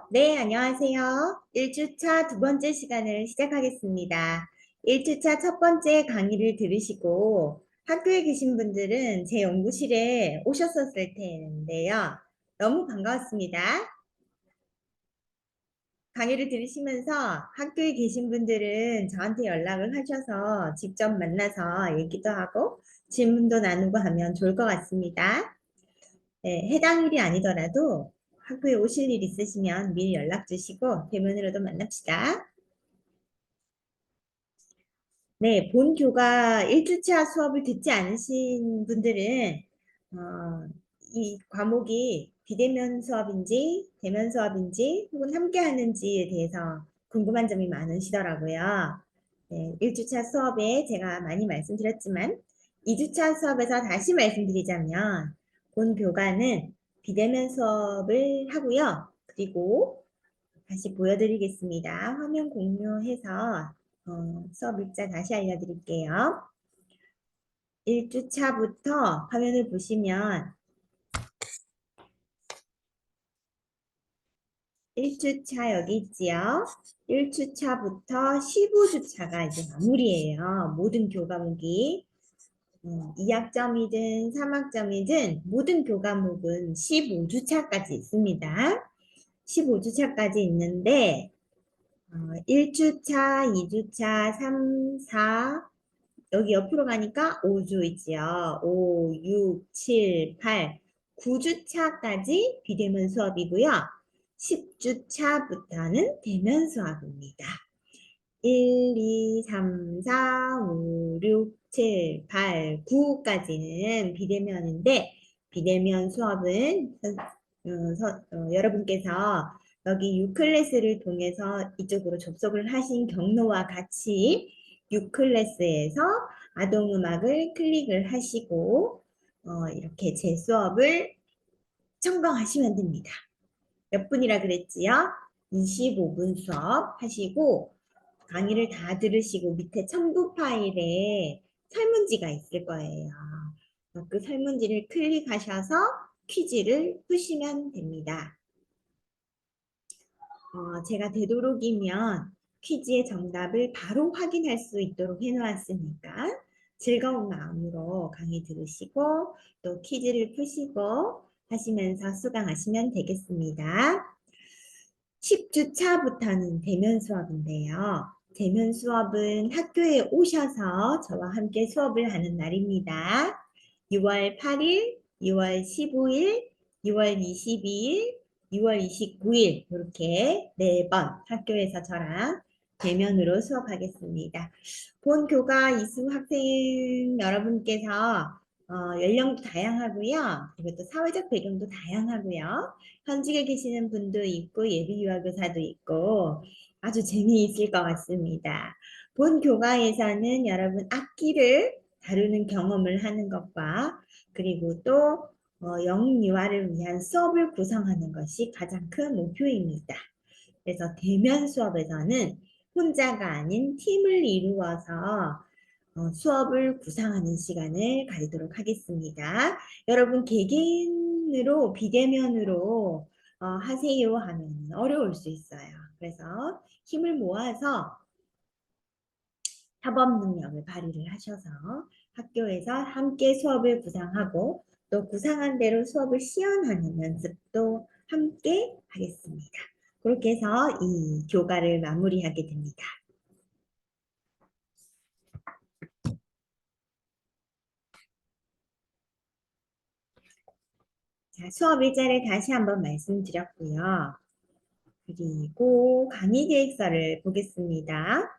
네, 안녕하세요. 1주차 두 번째 시간을 시작하겠습니다. 1주차 첫 번째 강의를 들으시고 학교에 계신 분들은 제 연구실에 오셨었을 텐데요. 너무 반가웠습니다. 강의를 들으시면서 학교에 계신 분들은 저한테 연락을 하셔서 직접 만나서 얘기도 하고 질문도 나누고 하면 좋을 것 같습니다. 네, 해당 일이 아니더라도 학교에 오실 일 있으시면 미리 연락 주시고 대면으로도 만납시다. 네, 본 교과 1주차 수업을 듣지 않으신 분들은 이 과목이 비대면 수업인지 대면 수업인지 혹은 함께 하는지에 대해서 궁금한 점이 많으시더라고요. 네, 1주차 수업에 제가 많이 말씀드렸지만 2주차 수업에서 다시 말씀드리자면 본 교과는 비대면 수업을 하고요. 그리고 다시 보여드리겠습니다. 화면 공유해서 수업 일자 다시 알려드릴게요. 1주차부터 화면을 보시면 1주차 여기 있지요. 1주차부터 15주차가 이제 마무리예요. 모든 교과목이 2학점이든 3학점이든 모든 교과목은 15주차까지 있습니다. 15주차까지 있는데 1주차, 2주차, 3, 4 여기 옆으로 가니까 5주 있지요. 5, 6, 7, 8, 9주차까지 비대면 수업이고요. 10주차부터는 대면 수업입니다. 1, 2, 3, 4, 5, 6, 7, 8, 9까지는 비대면인데 비대면 수업은 여러분께서 여기 U클래스를 통해서 이쪽으로 접속을 하신 경로와 같이 U클래스에서 아동음악을 클릭을 하시고 이렇게 제 수업을 청강하시면 됩니다. 몇 분이라 그랬지요? 25분 수업 하시고 강의를 다 들으시고 밑에 첨부 파일에 설문지가 있을 거예요. 그 설문지를 클릭하셔서 퀴즈를 푸시면 됩니다. 제가 되도록이면 퀴즈의 정답을 바로 확인할 수 있도록 해놓았으니까 즐거운 마음으로 강의 들으시고 또 퀴즈를 푸시고 하시면서 수강하시면 되겠습니다. 10주차부터는 대면 수업인데요. 대면 수업은 학교에 오셔서 저와 함께 수업을 하는 날입니다. 6월 8일, 6월 15일, 6월 22일, 6월 29일 이렇게 4번 학교에서 저랑 대면으로 수업하겠습니다. 본 교과 이수 학생 여러분께서 연령도 다양하고요. 그리고 또 사회적 배경도 다양하고요. 현직에 계시는 분도 있고 예비 유아교사도 있고 아주 재미있을 것 같습니다. 본 교과에서는 여러분 악기를 다루는 경험을 하는 것과 그리고 또 영유아를 위한 수업을 구성하는 것이 가장 큰 목표입니다. 그래서 대면 수업에서는 혼자가 아닌 팀을 이루어서 수업을 구상하는 시간을 가지도록 하겠습니다. 여러분 개개인으로 비대면으로 하세요 하면 어려울 수 있어요. 그래서 힘을 모아서 협업 능력을 발휘를 하셔서 학교에서 함께 수업을 구상하고 또 구상한 대로 수업을 시연하는 연습도 함께 하겠습니다. 그렇게 해서 이 교과를 마무리하게 됩니다. 자, 수업 일자를 다시 한번 말씀드렸고요. 그리고 강의 계획서를 보겠습니다.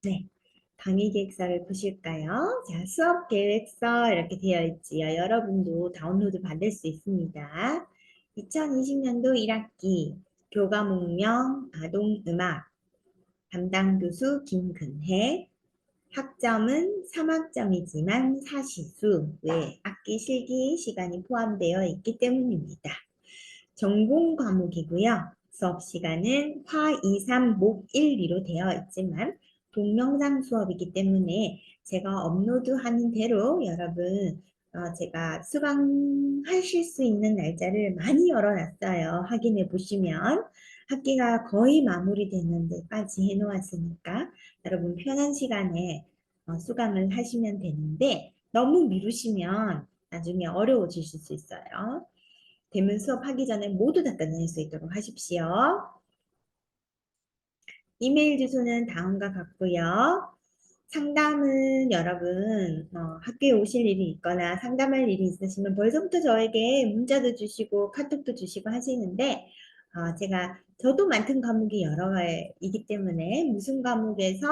네. 강의 계획서를 보실까요? 자, 수업 계획서 이렇게 되어 있지요. 여러분도 다운로드 받을 수 있습니다. 2020년도 1학기 교과목명 아동음악 담당 교수 김근혜 학점은 3학점이지만 사시수 외 악기 실기 시간이 포함되어 있기 때문입니다. 전공 과목이고요. 수업 시간은 화 2, 3, 목 1, 2로 되어 있지만 동영상 수업이기 때문에 제가 업로드하는 대로 여러분 제가 수강하실 수 있는 날짜를 많이 열어놨어요. 확인해 보시면 학기가 거의 마무리되는 데까지 해놓았으니까 여러분 편한 시간에 수강을 하시면 되는데 너무 미루시면 나중에 어려워지실 수 있어요. 대면 수업하기 전에 모두 다 끝낼 수 있도록 하십시오. 이메일 주소는 다음과 같고요. 상담은 여러분 학교에 오실 일이 있거나 상담할 일이 있으시면 벌써부터 저에게 문자도 주시고 카톡도 주시고 하시는데 저도 맡은 과목이 여러 개이기 때문에 무슨 과목에서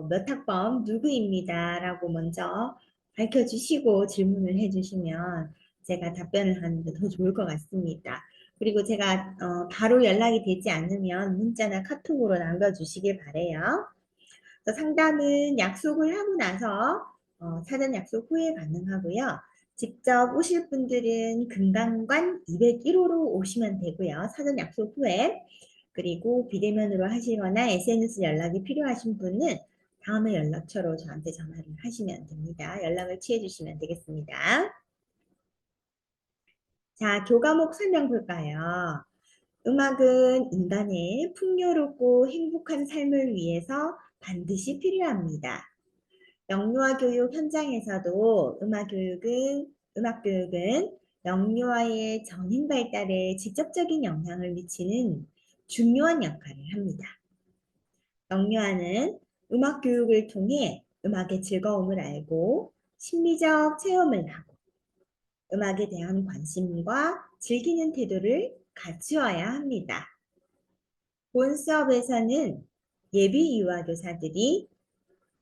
몇 학번 누구입니다 라고 먼저 밝혀주시고 질문을 해주시면 제가 답변을 하는데 더 좋을 것 같습니다. 그리고 제가 바로 연락이 되지 않으면 문자나 카톡으로 남겨주시길 바래요. 상담은 약속을 하고 나서 사전 약속 후에 가능하고요. 직접 오실 분들은 금강관 201호로 오시면 되고요. 사전 약속 후에. 그리고 비대면으로 하시거나 SNS 연락이 필요하신 분은 다음에 연락처로 저한테 전화를 하시면 됩니다. 연락을 취해 주시면 되겠습니다. 자, 교과목 설명 볼까요? 음악은 인간의 풍요롭고 행복한 삶을 위해서 반드시 필요합니다. 영유아 교육 현장에서도 음악 교육은 영유아의 정신 발달에 직접적인 영향을 미치는 중요한 역할을 합니다. 영유아는 음악 교육을 통해 음악의 즐거움을 알고 심리적 체험을 하고 음악에 대한 관심과 즐기는 태도를 갖추어야 합니다. 본 수업에서는 예비 유아교사들이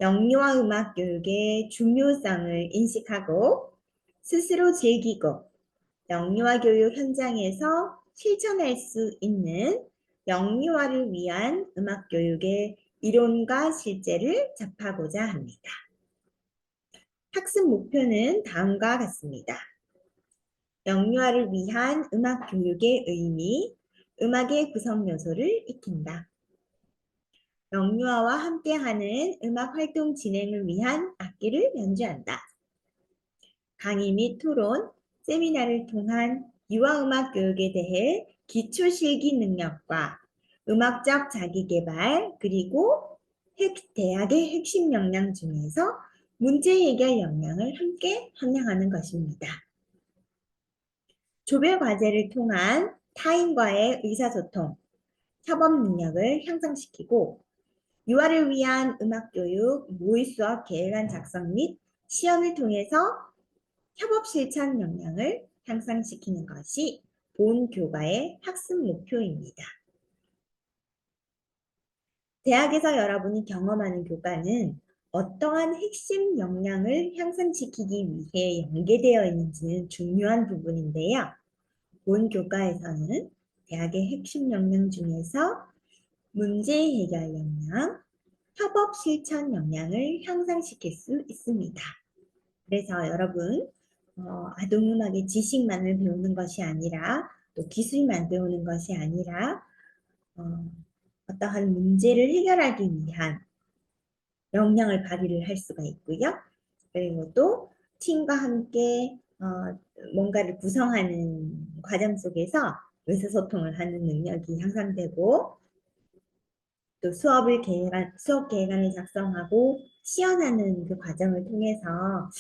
영유아 음악 교육의 중요성을 인식하고 스스로 즐기고 영유아 교육 현장에서 실천할 수 있는 영유아를 위한 음악 교육의 이론과 실제를 접하고자 합니다. 학습 목표는 다음과 같습니다. 영유아를 위한 음악 교육의 의미, 음악의 구성 요소를 익힌다. 영유아와 함께하는 음악 활동 진행을 위한 악기를 연주한다. 강의 및 토론, 세미나를 통한 유아음악 교육에 대해 기초 실기 능력과 음악적 자기개발 그리고 대학의 핵심 역량 중에서 문제 해결 역량을 함께 함양하는 것입니다. 조별 과제를 통한 타인과의 의사소통, 협업 능력을 향상시키고 유아를 위한 음악교육 모의 수업 계획안 작성 및 시험을 통해서 협업 실천 역량을 향상시키는 것이 본 교과의 학습 목표입니다. 대학에서 여러분이 경험하는 교과는 어떠한 핵심 역량을 향상시키기 위해 연계되어 있는지는 중요한 부분인데요. 본 교과에서는 대학의 핵심 역량 중에서 문제 해결 역량, 협업 실천 역량을 향상시킬 수 있습니다. 그래서 여러분 아동음악의 지식만을 배우는 것이 아니라 또 기술만 배우는 것이 아니라 어떠한 문제를 해결하기 위한 역량을 발휘를 할 수가 있고요. 그리고 또 팀과 함께 뭔가를 구성하는 과정 속에서 의사소통을 하는 능력이 향상되고 또 수업 계획안을 작성하고 시연하는 그 과정을 통해서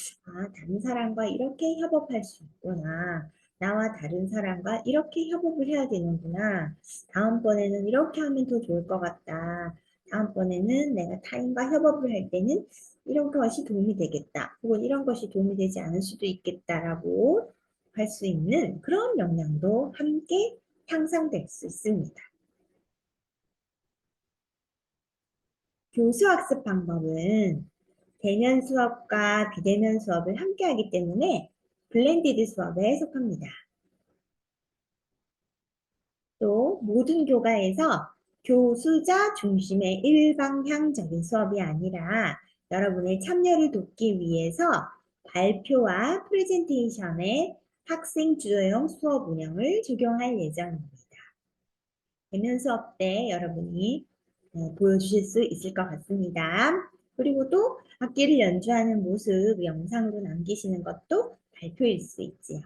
다른 사람과 이렇게 협업할 수 있구나. 나와 다른 사람과 이렇게 협업을 해야 되는구나. 다음번에는 이렇게 하면 더 좋을 것 같다. 다음번에는 내가 타인과 협업을 할 때는 이런 것이 도움이 되겠다. 혹은 이런 것이 도움이 되지 않을 수도 있겠다라고 할 수 있는 그런 역량도 함께 향상될 수 있습니다. 교수학습 방법은 대면 수업과 비대면 수업을 함께 하기 때문에 블렌디드 수업에 속합니다. 또 모든 교과에서 교수자 중심의 일방향적인 수업이 아니라 여러분의 참여를 돕기 위해서 발표와 프레젠테이션의 학생 주도형 수업 운영을 적용할 예정입니다. 대면 수업 때 여러분이 보여주실 수 있을 것 같습니다. 그리고 또 악기를 연주하는 모습 영상으로 남기시는 것도 발표일 수 있지요.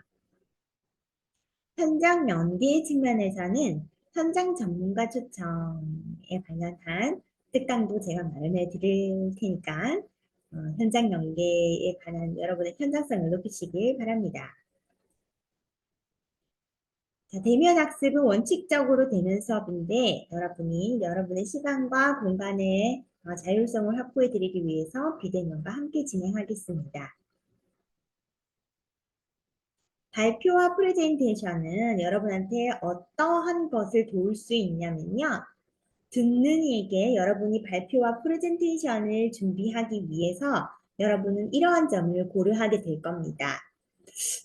현장 연계 측면에서는 현장 전문가 초청에 관련한 특강도 제가 마련해 드릴 테니까 현장 연계에 관한 여러분의 현장성을 높이시길 바랍니다. 자, 대면 학습은 원칙적으로 대면 수업인데 여러분이 여러분의 시간과 공간의 자율성을 확보해 드리기 위해서 비대면과 함께 진행하겠습니다. 발표와 프레젠테이션은 여러분한테 어떠한 것을 도울 수 있냐면요. 듣는 이에게 여러분이 발표와 프레젠테이션을 준비하기 위해서 여러분은 이러한 점을 고려하게 될 겁니다.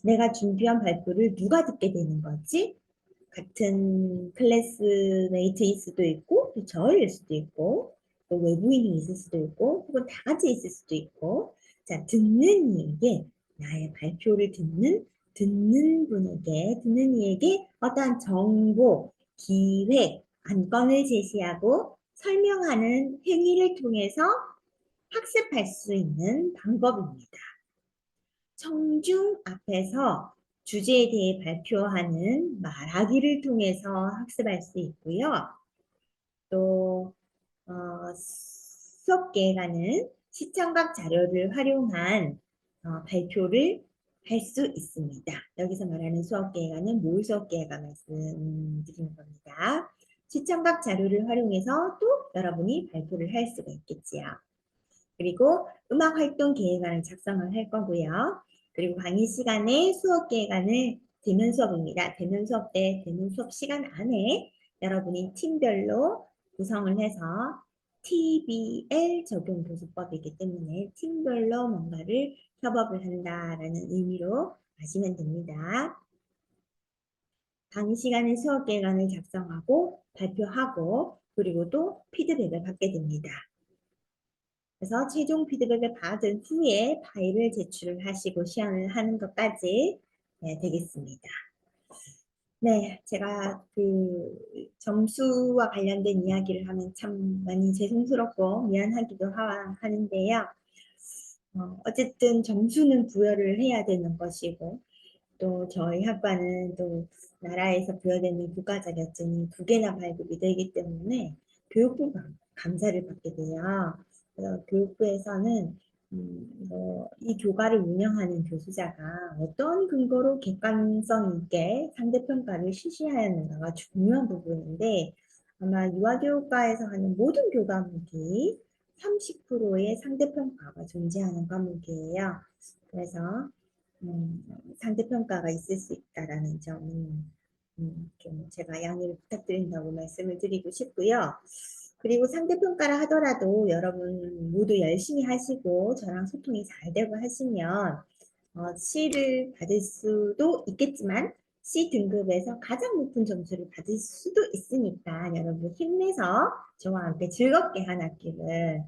내가 준비한 발표를 누가 듣게 되는 거지? 같은 클래스메이트일 수도 있고 또 저일 수도 있고 또 외부인이 있을 수도 있고 혹은 다 같이 있을 수도 있고 자 듣는 이에게 나의 발표를 듣는 분에게 듣는 이에게 어떠한 정보, 기획, 안건을 제시하고 설명하는 행위를 통해서 학습할 수 있는 방법입니다. 청중 앞에서 주제에 대해 발표하는 말하기를 통해서 학습할 수 있고요. 또 수업 계획안은 시청각 자료를 활용한 발표를 할 수 있습니다. 여기서 말하는 수업 계획안은 모의 수업 계획안 말씀드리는 겁니다. 시청각 자료를 활용해서 또 여러분이 발표를 할 수가 있겠지요. 그리고 음악 활동 계획안을 작성을 할 거고요. 그리고 강의 시간에 수업 계획안을 대면 수업입니다. 대면 수업 때 대면 수업 시간 안에 여러분이 팀별로 구성을 해서 TBL 적용 교수법이기 때문에 팀별로 뭔가를 협업을 한다라는 의미로 아시면 됩니다. 강의 시간에 수업 계획안을 작성하고 발표하고 그리고 또 피드백을 받게 됩니다. 그래서 최종 피드백을 받은 후에 파일을 제출을 하시고 시연을 하는 것까지 되겠습니다. 네, 제가 그 점수와 관련된 이야기를 하면 참 많이 죄송스럽고 미안하기도 하는데요. 어쨌든 점수는 부여를 해야 되는 것이고 또 저희 학과는 또 나라에서 부여되는 국가 자격증이 2개나 발급이 되기 때문에 교육부 감사를 받게 돼요. 그래서 교육부에서는 이 교과를 운영하는 교수자가 어떤 근거로 객관성 있게 상대평가를 실시하였는가가 중요한 부분인데 아마 유아교육과에서 하는 모든 교과목이 30%의 상대평가가 존재하는 과목이에요. 그래서 상대평가가 있을 수 있다라는 점은 좀 제가 양해를 부탁드린다고 말씀을 드리고 싶고요. 그리고 상대평가를 하더라도 여러분 모두 열심히 하시고 저랑 소통이 잘 되고 하시면 C를 받을 수도 있겠지만 C 등급에서 가장 높은 점수를 받을 수도 있으니까 여러분 힘내서 저와 함께 즐겁게 한 학기를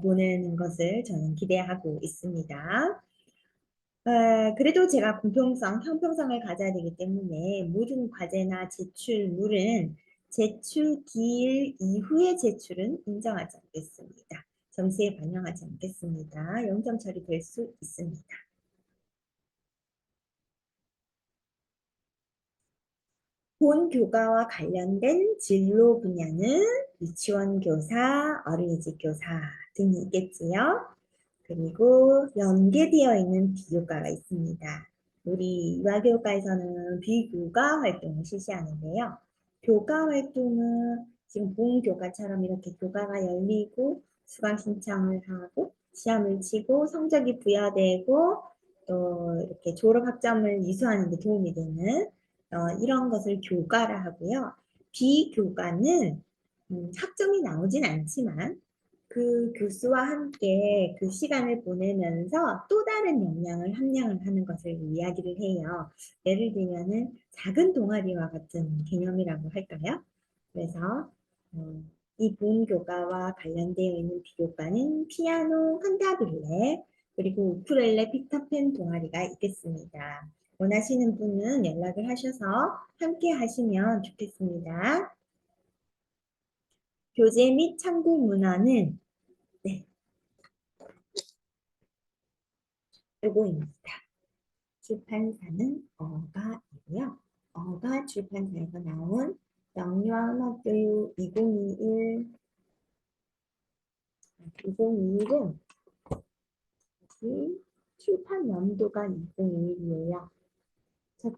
보내는 것을 저는 기대하고 있습니다. 그래도 제가 공평성, 형평성을 가져야 되기 때문에 모든 과제나 제출물은 제출 기일 이후의 제출은 인정하지 않겠습니다. 점수에 반영하지 않겠습니다. 0점 처리될 수 있습니다. 본 교과와 관련된 진로 분야는 유치원 교사, 어린이집 교사 등이 있겠지요. 그리고 연계되어 있는 비교과가 있습니다. 우리 유아교육과에서는 비교과 활동을 실시하는데요. 교과 활동은 지금 본 교과처럼 이렇게 교과가 열리고 수강 신청을 하고 시험을 치고 성적이 부여되고 또 이렇게 졸업 학점을 이수하는 데 도움이 되는 이런 것을 교과라 하고요. 비교과는 학점이 나오진 않지만 그 교수와 함께 그 시간을 보내면서 또 다른 역량을 함양을 하는 것을 이야기를 해요. 예를 들면은 작은 동아리와 같은 개념이라고 할까요? 그래서 어, 이 본 교과와 관련되어 있는 비교과는 피아노, 환다빌레, 그리고 우쿨렐레, 피터팬 동아리가 있겠습니다. 원하시는 분은 연락을 하셔서 함께 하시면 좋겠습니다. 교재 및 참고 문헌은 네, 요거입니다. 출판사는 어가이고요. 어가 출판사에서 나온 영유아 음악교육 2021, 2021은 출판 연도가 2021이에요. 첫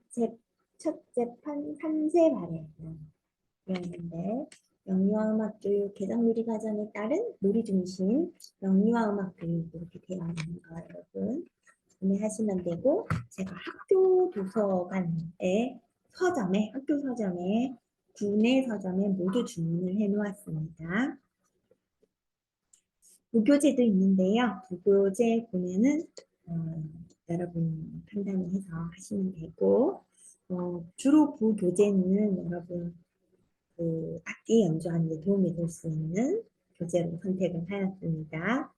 재판 3세 발행이었는데 영유아 음악교육 개정 누리과정에 따른 놀이중심 영유아 음악교육 이렇게 되어 있는 거예요, 여러분. 구매하시면 되고 제가 학교 도서관에 서점에 학교 서점에 구내 서점에 모두 주문을 해 놓았습니다. 무교재도 있는데요. 무교재 구매는 여러분 판단해서 하시면 되고 주로 부교재는 여러분 그 악기 연주하는 데 도움이 될 수 있는 교재로 선택을 하였습니다.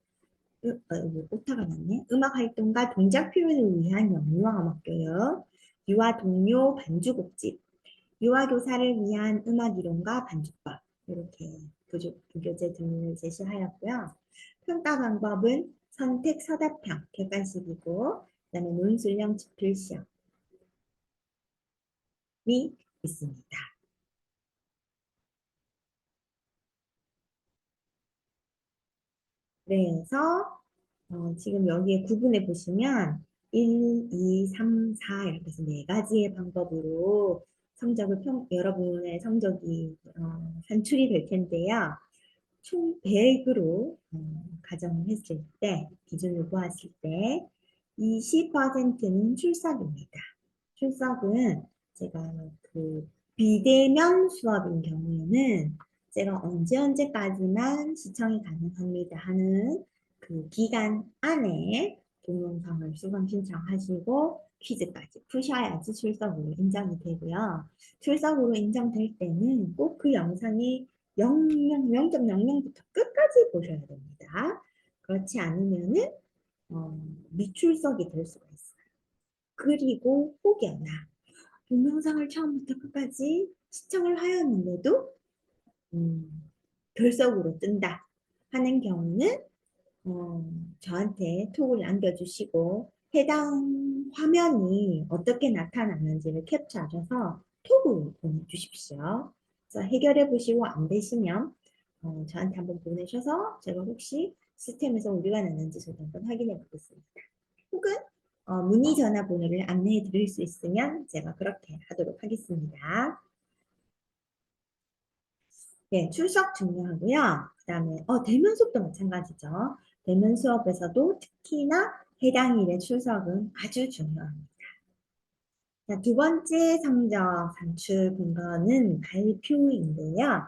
오타가 났네. 음악 활동과 동작 표현을 위한 영유아 음악 교육, 유아 동요 반주곡집, 유아 교사를 위한 음악 이론과 반주법 이렇게 부교재 등을 제시하였고요. 평가 방법은 선택 서답형 객관식이고 그다음에 논술형 지필 시험이 있습니다. 그래서 지금 여기에 구분해 보시면 1, 2, 3, 4 이렇게 해서 네 가지의 방법으로 여러분의 성적이 산출이 될 텐데요. 총 100으로 가정을 했을 때, 기준을 보았을 때 20%는 출석입니다. 출석은 제가 그 비대면 수업인 경우에는 제가 언제까지만 시청이 가능합니다 하는 그 기간 안에 동영상을 수강 신청하시고 퀴즈까지 푸셔야지 출석으로 인정이 되고요. 출석으로 인정될 때는 꼭 그 영상이 0.00부터 끝까지 보셔야 됩니다. 그렇지 않으면은 미출석이 될 수가 있어요. 그리고 혹여나 동영상을 처음부터 끝까지 시청을 하였는데도 결석으로 뜬다 하는 경우는 저한테 톡을 남겨주시고 해당 화면이 어떻게 나타나는지를 캡처하셔서 톡으로 보내주십시오. 그래서 해결해 보시고 안 되시면 저한테 한번 보내셔서 제가 혹시 시스템에서 오류가 났는지 저도 한번 확인해 보겠습니다. 혹은 문의 전화번호를 안내해 드릴 수 있으면 제가 그렇게 하도록 하겠습니다. 네, 출석 중요하고요. 그 다음에 대면 수업도 마찬가지죠. 대면 수업에서도 특히나 해당 일의 출석은 아주 중요합니다. 자, 두 번째 성적 산출 근거는 발표인데요.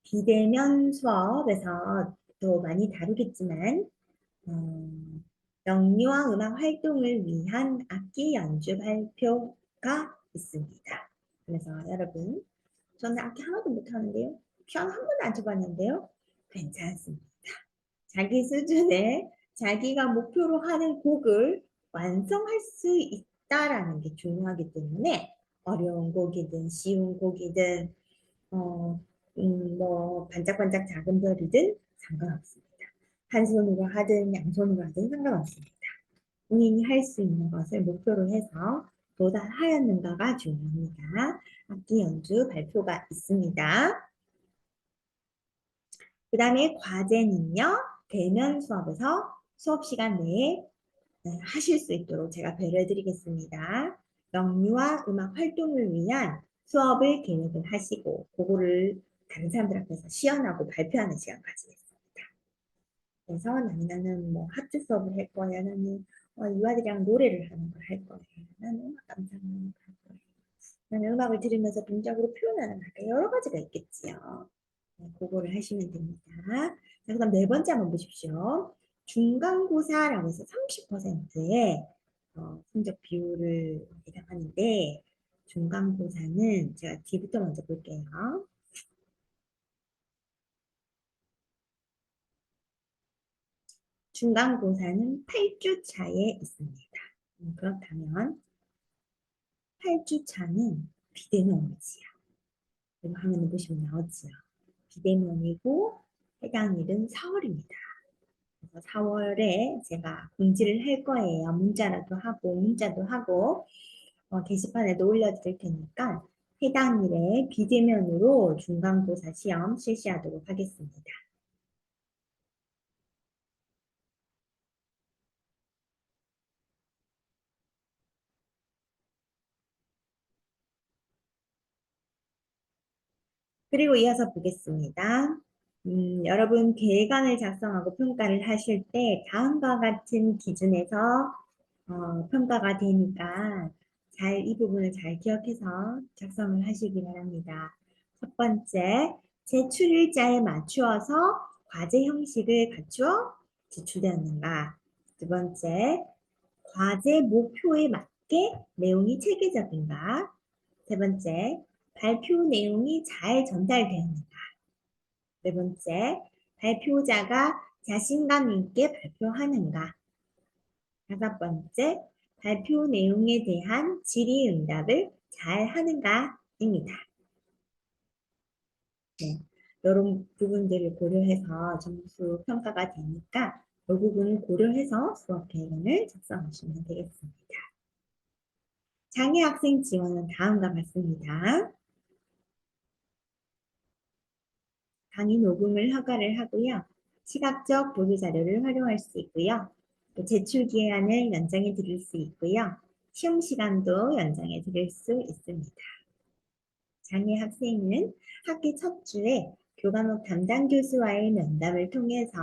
비대면 수업에서 또 많이 다루겠지만 영유아 음악 활동을 위한 악기 연주 발표가 있습니다. 그래서 여러분, 저는 악기 하나도 못하는데요. 피아노 한 번도 안 쳐봤는데요. 괜찮습니다. 자기 수준에 자기가 목표로 하는 곡을 완성할 수 있다라는 게 중요하기 때문에 어려운 곡이든 쉬운 곡이든 반짝반짝 작은 별이든 상관없습니다. 한 손으로 하든 양손으로 하든 상관없습니다. 본인이 할 수 있는 것을 목표로 해서 도달하였는가가 중요합니다. 악기 연주 발표가 있습니다. 그 다음에 과제는요, 대면 수업에서 수업 시간 내에 하실 수 있도록 제가 배려해 드리겠습니다. 영유아 음악 활동을 위한 수업을 계획을 하시고 그거를 다른 사람들 앞에서 시연하고 발표하는 시간까지 있습니다. 그래서 나는 뭐 하트 수업을 할 거야. 나는 유아들이랑 노래를 하는 걸 할 거야. 나는 음악 감상을 할 거야. 나는 음악을 들으면서 동작으로 표현하는 걸 여러 가지가 있겠지요. 네, 그거를 하시면 됩니다. 자, 그다음 네 번째 한번 보십시오. 중간고사라고 해서 30%의 성적 비율을 해당하는데 중간고사는 제가 뒤부터 먼저 볼게요. 중간고사는 8주 차에 있습니다. 그렇다면 8주 차는 비대면이지요. 이거 화면을 보시면 나오지요. 비대면이고 해당일은 4월입니다. 그래서 4월에 제가 공지를 할 거예요. 문자라도 하고 문자도 하고 게시판에도 올려드릴 테니까 해당일에 비대면으로 중간고사 시험 실시하도록 하겠습니다. 그리고 이어서 보겠습니다. 여러분 계획안을 작성하고 평가를 하실 때 다음과 같은 기준에서 평가가 되니까 잘 이 부분을 잘 기억해서 작성을 하시기 바랍니다. 첫 번째, 제출일자에 맞추어서 과제 형식을 갖추어 제출되었는가? 두 번째, 과제 목표에 맞게 내용이 체계적인가? 세 번째, 발표 내용이 잘 전달되었는가? 네 번째, 발표자가 자신감 있게 발표하는가? 다섯 번째, 발표 내용에 대한 질의응답을 잘 하는가입니다. 네, 이런 부분들을 고려해서 점수 평가가 되니까 이 부분을 고려해서 수업 계획안을 작성하시면 되겠습니다. 장애 학생 지원은 다음과 같습니다. 강의 녹음을 허가를 하고요. 시각적 보도 자료를 활용할 수 있고요. 또 제출 기한을 연장해 드릴 수 있고요. 시험 시간도 연장해 드릴 수 있습니다. 장애 학생은 학기 첫 주에 교과목 담당 교수와의 면담을 통해서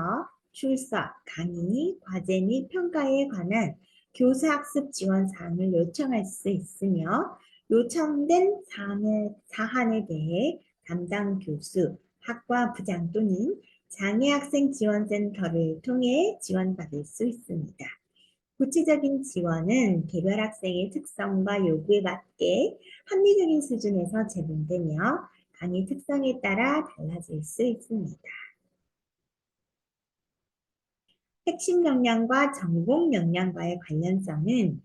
출석, 강의, 과제 및 평가에 관한 교수학습 지원 사항을 요청할 수 있으며 요청된 사안에 대해 담당 교수, 학과 부장 또는 장애학생 지원센터를 통해 지원받을 수 있습니다. 구체적인 지원은 개별 학생의 특성과 요구에 맞게 합리적인 수준에서 제공되며 강의 특성에 따라 달라질 수 있습니다. 핵심 역량과 전공 역량과의 관련성은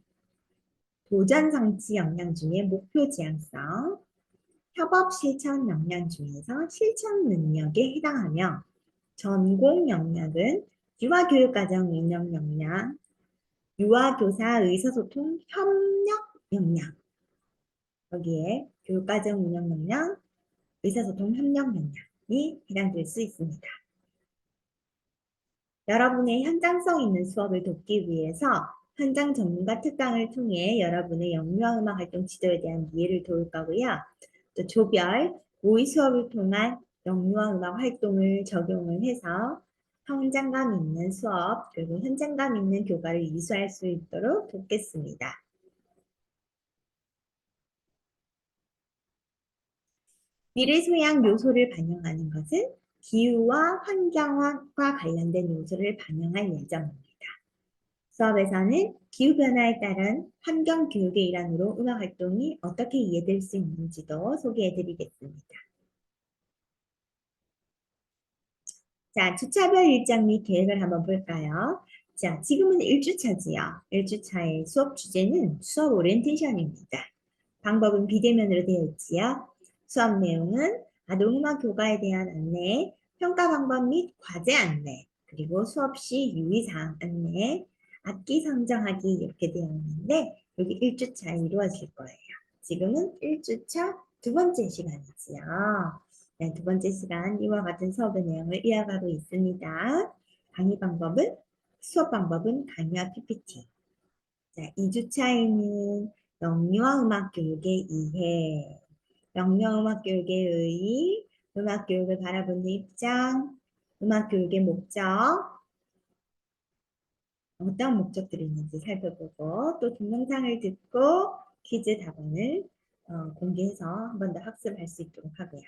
도전 성취 역량 중에 목표 지향성, 협업 실천 역량 중에서 실천 능력에 해당하며 전공 역량은 유아교육과정 운영 역량, 유아교사 의사소통 협력 역량, 여기에 교육과정 운영 역량, 의사소통 협력 역량이 해당될 수 있습니다. 여러분의 현장성 있는 수업을 돕기 위해서 현장 전문가 특강을 통해 여러분의 영유아음악 활동 지도에 대한 이해를 도울 거고요. 또 조별, 모의 수업을 통한 영유아음악 활동을 적용을 해서 현장감 있는 수업, 그리고 현장감 있는 교과를 이수할 수 있도록 돕겠습니다. 미래 소양 요소를 반영하는 것은 기후와 환경과 관련된 요소를 반영할 예정입니다. 수업에서는 기후변화에 따른 환경교육의 일환으로 음악활동이 어떻게 이해될 수 있는지도 소개해드리겠습니다. 자, 주차별 일정 및 계획을 한번 볼까요? 자, 지금은 1주차지요. 1주차의 수업 주제는 수업 오리엔테이션입니다. 방법은 비대면으로 되어 있지요. 수업 내용은 아동음악 교과에 대한 안내, 평가 방법 및 과제 안내, 그리고 수업 시 유의사항 안내, 악기 선정하기 이렇게 되어 있는데 여기 1주차 이루어질 거예요. 지금은 1주차 두 번째 시간이지요. 네, 두 번째 시간 이와 같은 수업의 내용을 이어가고 있습니다. 강의 방법은 수업 방법은 강의와 PPT. 자, 2주차에는 영유아 음악 교육의 이해, 영유아 음악 교육의 의, 음악 교육을 바라보는 입장, 음악 교육의 목적, 어떤 목적들이 있는지 살펴보고 또 동영상을 듣고 퀴즈 답안을 공개해서 한 번 더 학습할 수 있도록 하고요.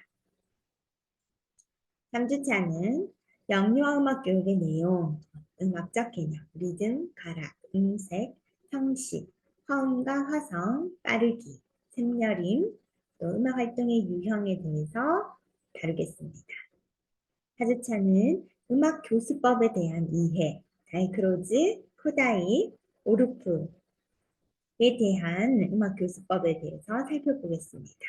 3주차는 영유아 음악 교육의 내용, 음악적 개념, 리듬, 가락, 음색, 형식, 화음과 화성, 빠르기, 샘여림, 또 음악 활동의 유형에 대해서 다루겠습니다. 4주차는 음악 교수법에 대한 이해, 다이크로즈, 코다이, 오르프에 대한 음악 교수법에 대해서 살펴보겠습니다.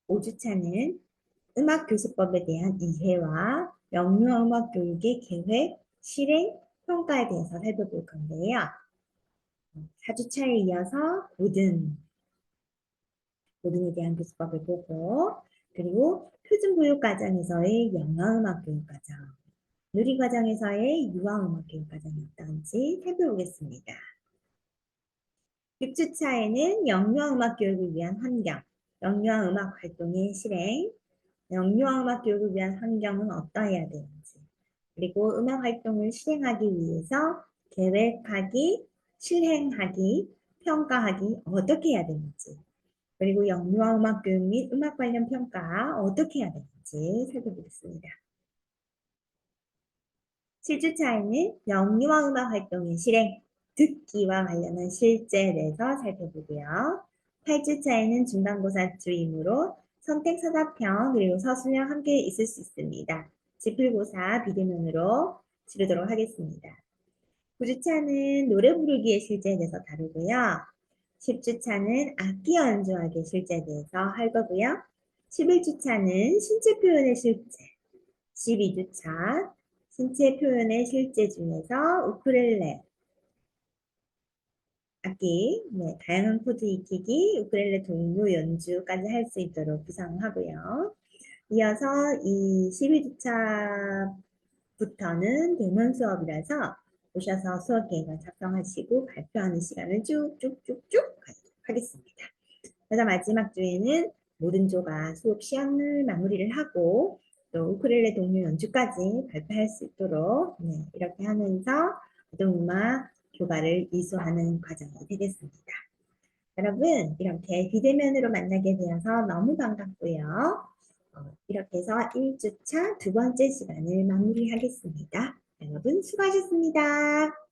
5주차는 음악 교수법에 대한 이해와 영유아 음악 교육의 계획, 실행, 평가에 대해서 살펴볼 건데요. 4주차에 이어서 고등에 대한 교수법을 보고, 그리고 표준교육과정에서의 영어음악 교육과정, 누리과정에서의 유아음악 교육과정이 어떤지 살펴보겠습니다. 6주차에는 영유아음악 교육을 위한 환경, 영유아음악 활동의 실행, 영유아음악 교육을 위한 환경은 어떠해야 되는지, 그리고 음악 활동을 실행하기 위해서 계획하기, 실행하기, 평가하기 어떻게 해야 되는지, 그리고 영유아 음악 교육 및 음악 관련 평가 어떻게 해야 되는지 살펴보겠습니다. 7주차에는 영유아 음악 활동의 실행, 듣기와 관련한 실제에 대해서 살펴보고요. 8주차에는 중간고사 주임으로 선택 서사평 그리고 서술형 함께 있을 수 있습니다. 지필고사 비대면으로 치르도록 하겠습니다. 9주차는 노래 부르기의 실제에 대해서 다루고요. 10주차는 악기 연주하기의 실제에 대해서 할 거고요. 11주차는 신체 표현의 실제, 12주차 신체 표현의 실제 중에서 우쿨렐레 악기, 다양한 코드 익히기, 우쿨렐레 동요 연주까지 할 수 있도록 구상하고요. 이어서 이 12주차부터는 대면 수업이라서 오셔서 수업 계획을 작성하시고 발표하는 시간을 쭉쭉쭉쭉 하겠습니다. 그래서 마지막 주에는 모든 조가 수업 시험을 마무리를 하고 또 우쿨렐레 동요 연주까지 발표할 수 있도록 이렇게 하면서 아동음악 교과를 이수하는 과정이 되겠습니다. 여러분 이렇게 비대면으로 만나게 되어서 너무 반갑고요. 이렇게 해서 1주차 두 번째 시간을 마무리하겠습니다. 여러분 수고하셨습니다.